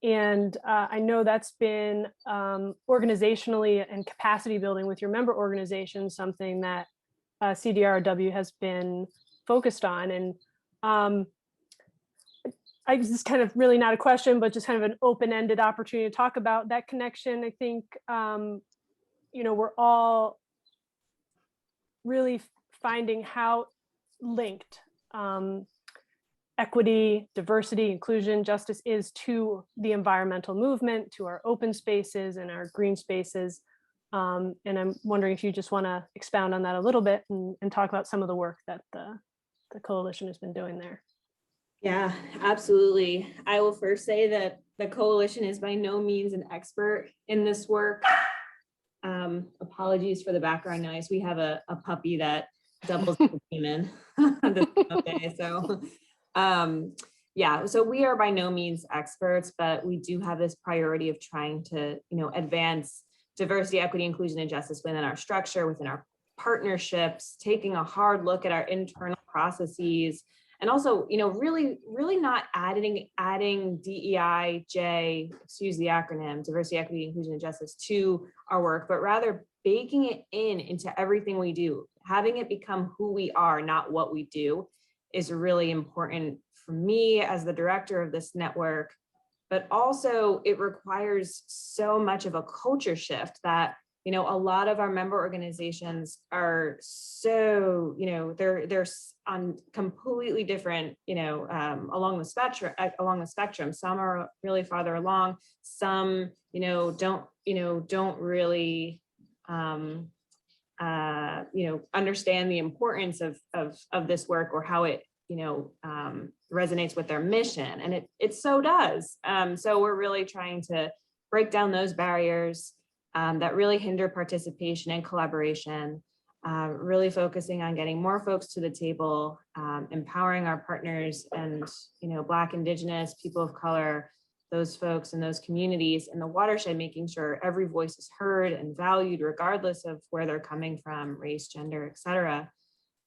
And I know that's been organizationally and capacity building with your member organizations, something that CDRW has been focused on. And this is kind of really not a question, but just kind of an open-ended opportunity to talk about that connection. I think, you know, we're all really finding how linked equity, diversity, inclusion, justice is to the environmental movement, to our open spaces and our green spaces. And I'm wondering if you just want to expound on that a little bit and talk about some of the work that the coalition has been doing there. Yeah, absolutely. I will first say that the coalition is by no means an expert in this work. Apologies for the background noise. We have a puppy that doubles as a demon this day. So yeah, so we are by no means experts, but we do have this priority of trying to, you know, advance diversity, equity, inclusion, and justice within our structure, within our partnerships, taking a hard look at our internal processes, and also, you know, really not adding DEIJ, excuse the acronym, diversity, equity, inclusion, and justice, to our work, but rather baking it into everything we do. Having it become who we are, not what we do, is really important for me as the director of this network. But also it requires so much of a culture shift that, you know, a lot of our member organizations are so, you know, they're on completely different, you know, along the spectrum. Some are really farther along. Some, you know, don't really, you know, understand the importance of this work, or how it, you know, resonates with their mission, and it so does. So we're really trying to break down those barriers that really hinder participation and collaboration, really focusing on getting more folks to the table, empowering our partners and, you know, Black, Indigenous, people of color, those folks in those communities in the watershed, making sure every voice is heard and valued regardless of where they're coming from, race, gender, et cetera.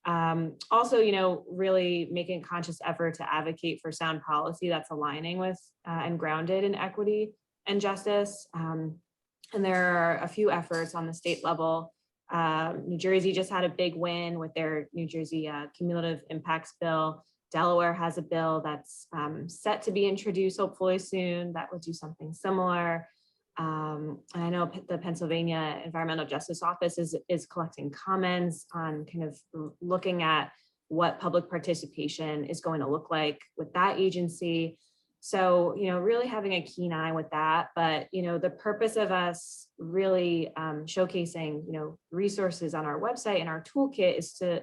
Also, you know, really making a conscious effort to advocate for sound policy that's aligning with and grounded in equity and justice. And there are a few efforts on the state level. New Jersey just had a big win with their New Jersey cumulative impacts bill. Delaware has a bill that's set to be introduced hopefully soon that would do something similar. And I know the Pennsylvania Environmental Justice Office is collecting comments on kind of looking at what public participation is going to look like with that agency. So, you know, really having a keen eye with that. But, you know, the purpose of us really showcasing, you know, resources on our website and our toolkit is to,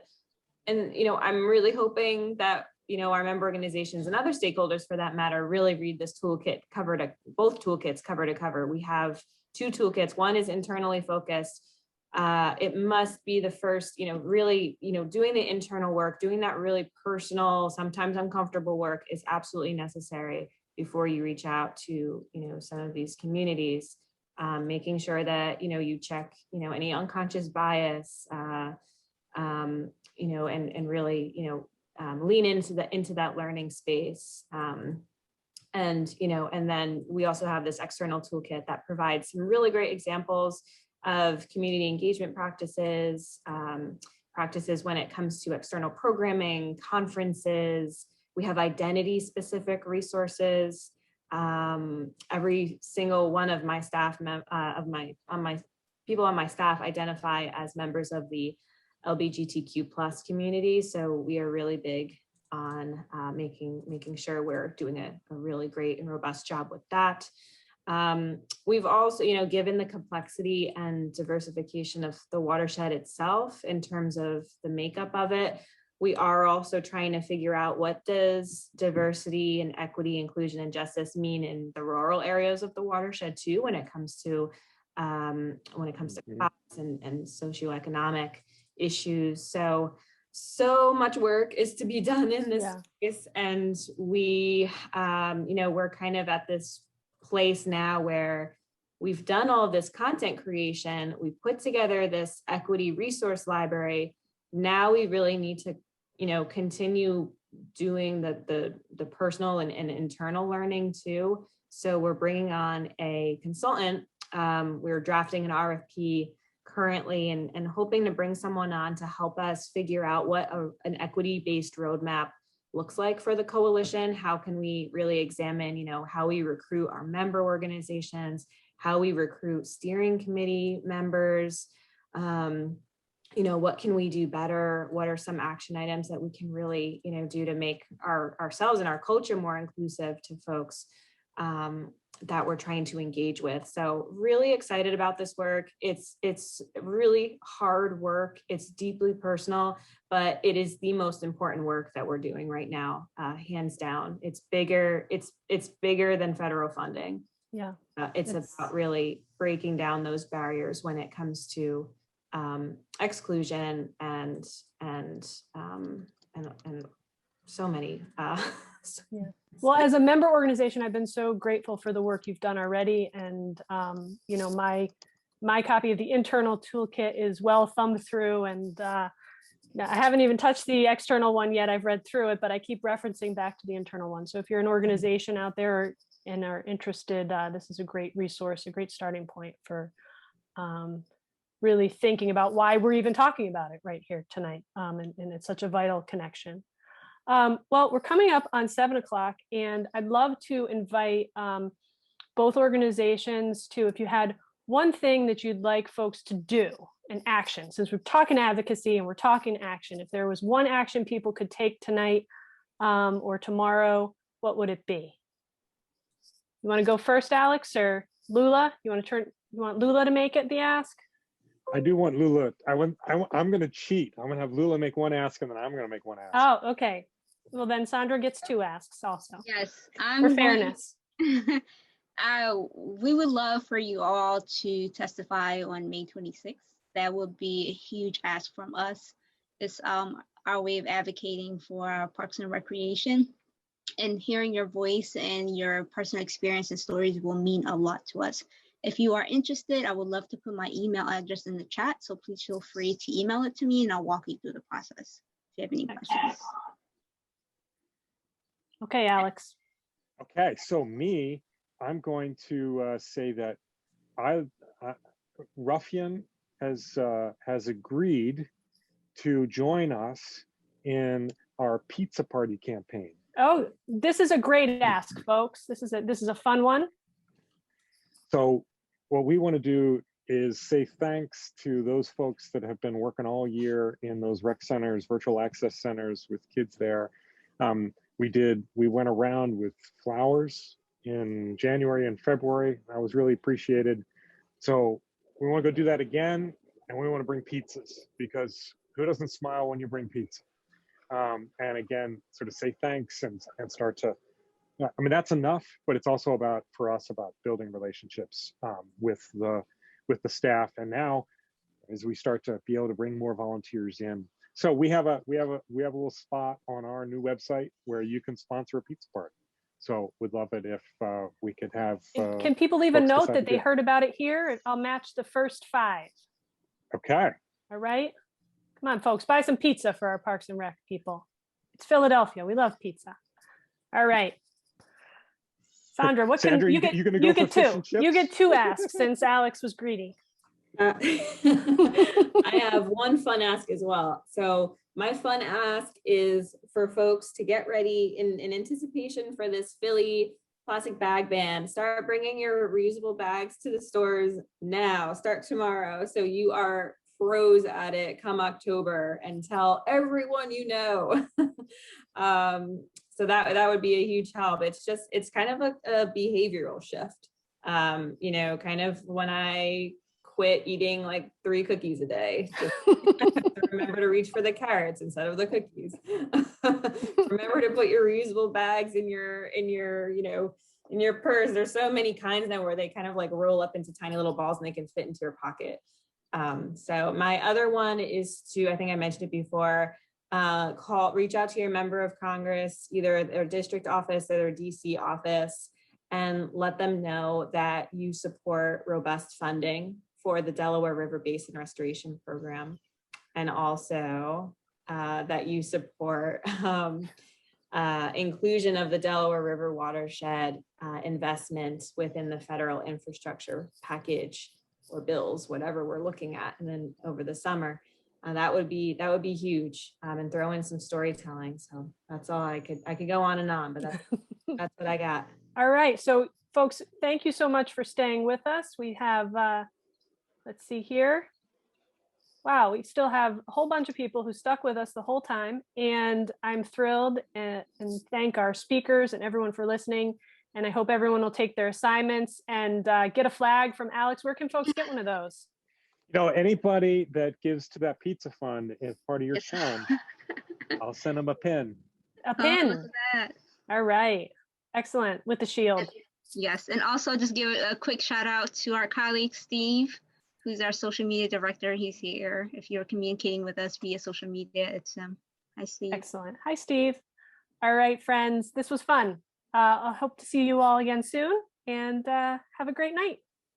and, you know, I'm really hoping that, you know, our member organizations and other stakeholders for that matter really read this toolkit both toolkits cover to cover. We have two toolkits. One is internally focused, it must be the first, really, doing the internal work, doing that really personal, sometimes uncomfortable work is absolutely necessary before you reach out to, some of these communities, making sure that, you check, any unconscious bias, and really, lean into that learning space. And then we also have this external toolkit that provides some really great examples of community engagement practices, practices when it comes to external programming, conferences. We have identity specific resources. Every single one of my staff, people on my staff identify as members of the LGBTQ+ community. So we are really big on making sure we're doing a really great and robust job with that. We've also, given the complexity and diversification of the watershed itself in terms of the makeup of it, we are also trying to figure out what does diversity and equity, inclusion, and justice mean in the rural areas of the watershed too, when it comes to costs and socioeconomic issues. So much work is to be done in this space, and we, we're kind of at this place now where we've done all of this content creation, we put together this equity resource library. Now we really need to, continue doing the personal and internal learning too. So we're bringing on a consultant. We're drafting an RFP currently and hoping to bring someone on to help us figure out what an equity-based roadmap looks like for the coalition. How can we really examine, how we recruit our member organizations, how we recruit steering committee members, what can we do better? What are some action items that we can really, do to make ourselves and our culture more inclusive to folks that we're trying to engage with. So really excited about this work. It's really hard work. It's deeply personal, but it is the most important work that we're doing right now, hands down. It's bigger. It's bigger than federal funding. Yeah, it's about really breaking down those barriers when it comes to exclusion and so many. Yeah. Well, as a member organization, I've been so grateful for the work you've done already. And, my copy of the internal toolkit is well thumbed through, and I haven't even touched the external one yet. I've read through it, but I keep referencing back to the internal one. So if you're an organization out there and are interested, this is a great resource, a great starting point for really thinking about why we're even talking about it right here tonight. And it's such a vital connection. Well, we're coming up on 7 o'clock, and I'd love to invite both organizations to, if you had one thing that you'd like folks to do, an action, since we're talking advocacy and we're talking action, if there was one action people could take tonight or tomorrow, what would it be? You want to go first, Alex, or Lula? You want Lula to make it the ask? I do want Lula. I'm going to cheat. I'm going to have Lula make one ask, and then I'm going to make one ask. Oh, okay. Well, then Sandra gets 2 asks also. Yes, for fairness. We would love for you all to testify on May 26th. That would be a huge ask from us. It's our way of advocating for our parks and recreation, and hearing your voice and your personal experience and stories will mean a lot to us. If you are interested, I would love to put my email address in the chat, so please feel free to email it to me and I'll walk you through the process if you have any questions. Okay, Alex. Okay, so I'm going to say that Ruffian has agreed to join us in our pizza party campaign. Oh, this is a great ask, folks. This is a fun one. So what we want to do is say thanks to those folks that have been working all year in those rec centers, virtual access centers with kids there. We went around with flowers in January and February. That was really appreciated. So we want to go do that again, and we want to bring pizzas, because who doesn't smile when you bring pizza? And again, sort of say thanks and start to, I mean, that's enough, but it's also for us about building relationships with the staff. And now as we start to be able to bring more volunteers in. So we have a little spot on our new website where you can sponsor a pizza party. So we'd love it if we could have. Can people leave a folks note decide that to they do it. heard about it here? And I'll match the first 5. Okay. All right. Come on, folks, buy some pizza for our Parks and Rec people. It's Philadelphia. We love pizza. All right. Sandra, what Sandra, can you you get? you gonna You go for get fish 2. and chips? You get 2 asks since Alex was greedy. I have one fun ask as well. So my fun ask is for folks to get ready in anticipation for this Philly plastic bag ban. Start bringing your reusable bags to the stores now. Start tomorrow. So you are pros at it come October, and tell everyone you know. So that would be a huge help. It's kind of a behavioral shift. You know, kind of when I quit eating like 3 cookies a day. Remember to reach for the carrots instead of the cookies. Remember to put your reusable bags in your in your purse. There's so many kinds now where they kind of like roll up into tiny little balls and they can fit into your pocket. So my other one is to, I think I mentioned it before, reach out to your member of Congress, either their district office or their DC office, and let them know that you support robust funding for the Delaware River Basin Restoration Program, and also that you support inclusion of the Delaware River Watershed investment within the federal infrastructure package or bills, whatever we're looking at, and then over the summer. That would be huge, and throw in some storytelling. So that's all I could go on and on, but that's what I got. All right. So folks, thank you so much for staying with us. We have, let's see here. Wow, we still have a whole bunch of people who stuck with us the whole time. And I'm thrilled and thank our speakers and everyone for listening. And I hope everyone will take their assignments and get a flag from Alex. Where can folks get one of those? You know, anybody that gives to that pizza fund as part of your challenge, I'll send them a pin. A Oh, pin. look at that. All right. Excellent. With the shield. Yes, and also just give a quick shout out to our colleague, Steve, who's our social media director. He's here. If you're communicating with us via social media, it's him. Hi, Steve. Excellent. Hi, Steve. All right, friends. This was fun. I hope to see you all again soon, and have a great night.